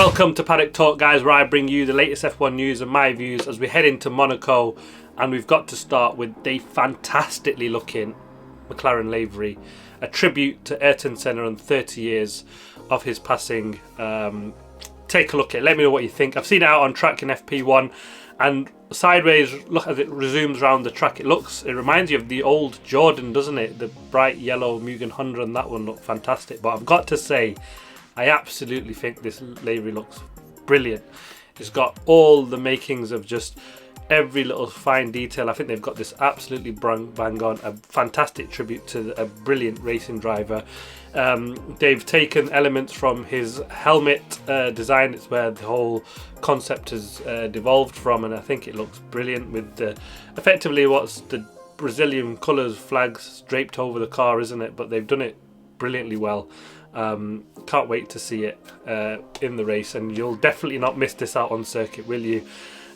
Welcome to Paddock Talk, guys, where I bring you the latest F1 news and my views as we head into Monaco. And we've got to start with the fantastically looking McLaren livery, a tribute to Ayrton Senna and 30 years of his passing. Take a look at it, let me know what you think. I've seen it out on track in FP1, and sideways, look as it resumes around the track, it reminds you of the old Jordan, doesn't it? The bright yellow Mugen Honda, and that one looked fantastic. But I've got to say, I absolutely think this livery looks brilliant. It's got all the makings of just every little fine detail. I think they've got this absolutely bang on, a fantastic tribute to a brilliant racing driver. They've taken elements from his helmet design. It's where the whole concept has devolved from, and I think it looks brilliant with effectively what's the Brazilian colours flags draped over the car, isn't it? But they've done it brilliantly well. Can't wait to see it in the race, and you'll definitely not miss this out on circuit, will you?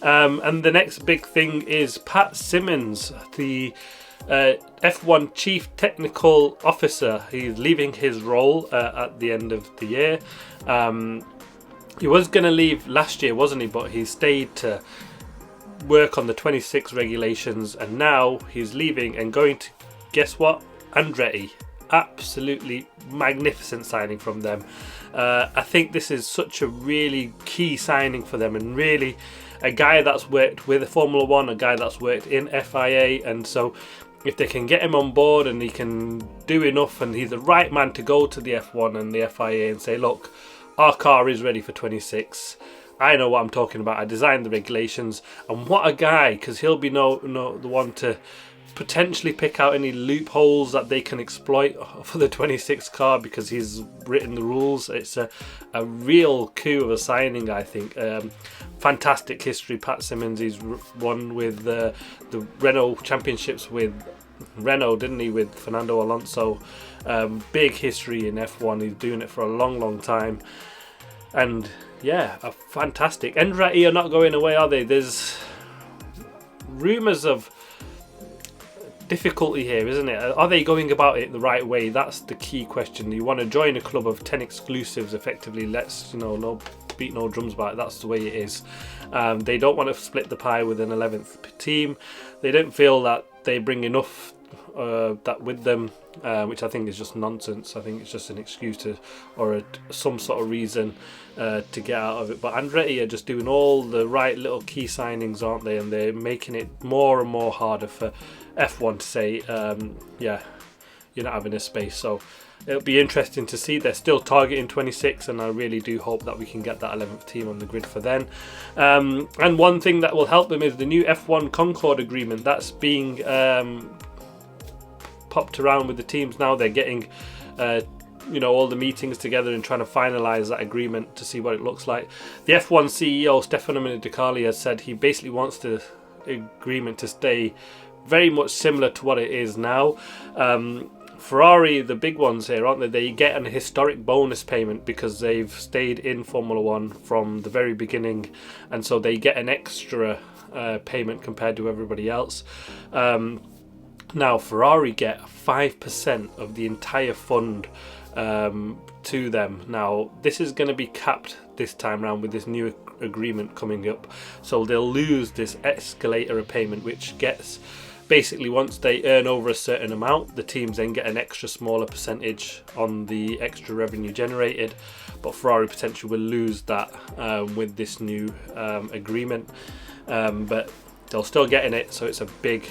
And the next big thing is Pat Symonds, the F1 Chief Technical Officer. He's leaving his role at the end of the year. He was going to leave last year, wasn't he? But he stayed to work on the 26 regulations, and now he's leaving and going to, guess what? Andretti. Absolutely magnificent signing from them. I think this is such a really key signing for them, and really a guy that's worked with Formula 1, a guy that's worked in FIA, and so if they can get him on board and he can do enough, and he's the right man to go to the F1 and the FIA and say, look, our car is ready for 26. I know what I'm talking about. I designed the regulations, and what a guy, because he'll be the one to potentially pick out any loopholes that they can exploit for the 26 car, because he's written the rules. It's a real coup of a signing, I think. Fantastic history, Pat Symonds. He's won with the Renault championships with Renault, didn't he, with Fernando Alonso. Big history in F1. He's doing it for a long time, and yeah, a fantastic. Andretti are not going away, are they? There's rumours of difficulty here, isn't it? Are they going about it the right way? That's the key question. You want to join a club of 10 exclusives, effectively. Let's, no beat no drums about it. That's the way it is. They don't want to split the pie with an 11th team. They don't feel that they bring enough that with them, which I think is just nonsense. I think it's just an excuse some sort of reason to get out of it. But Andretti are just doing all the right little key signings, aren't they? And they're making it more and more harder for F1 to say, yeah, you're not having a space. So it'll be interesting to see. They're still targeting 26, and I really do hope that we can get that 11th team on the grid for then. And one thing that will help them is the new F1 Concorde Agreement that's being popped around with the teams now. They're getting all the meetings together and trying to finalise that agreement to see what it looks like. The F1 CEO Stefano Domenicali has said he basically wants the agreement to stay very much similar to what it is now. Ferrari, the big ones here, aren't they? They get an historic bonus payment because they've stayed in Formula 1 from the very beginning, and so they get an extra payment compared to everybody else. Now Ferrari get 5% of the entire fund to them. Now this is going to be capped this time round with this new agreement coming up, so they'll lose this escalator payment, which gets basically, once they earn over a certain amount, the teams then get an extra smaller percentage on the extra revenue generated. But Ferrari potentially will lose that with this new agreement, but they'll still get in it, so it's a big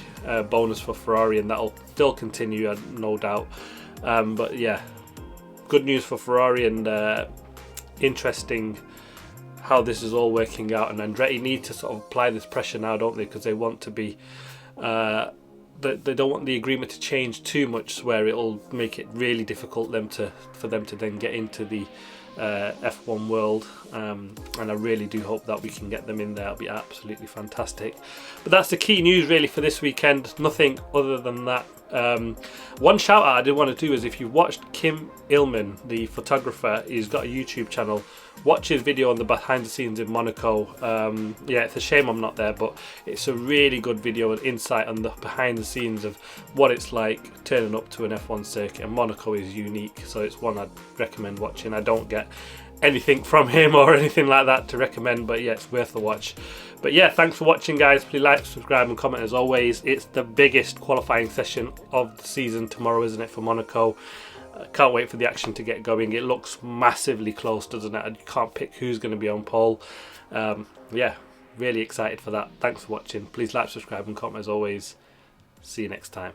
bonus for Ferrari, and that'll still continue, no doubt. But yeah, good news for Ferrari, and interesting how this is all working out. And Andretti need to sort of apply this pressure now, don't they? Because they want to be they don't want the agreement to change too much, where it'll make it really difficult for them to then get into the F1 world, and I really do hope that we can get them in there. It'll be absolutely fantastic. But that's the key news really for this weekend. Nothing other than that. One shout out I did want to do is, if you watched Kim Illman, the photographer, he's got a YouTube channel. Watch his video on the behind the scenes in Monaco. Yeah, it's a shame I'm not there, but it's a really good video and insight on the behind the scenes of what it's like turning up to an F1 circuit. And Monaco is unique, so it's one I'd recommend watching. I don't get anything from him or anything like that to recommend, but yeah, it's worth a watch. But yeah, thanks for watching, guys. Please like, subscribe and comment as always. It's the biggest qualifying session of the season tomorrow, isn't it, for Monaco? Can't wait for the action to get going. It looks massively close, doesn't it? You can't pick who's going to be on pole. Yeah, really excited for that. Thanks for watching. Please like, subscribe and comment as always. See you next time.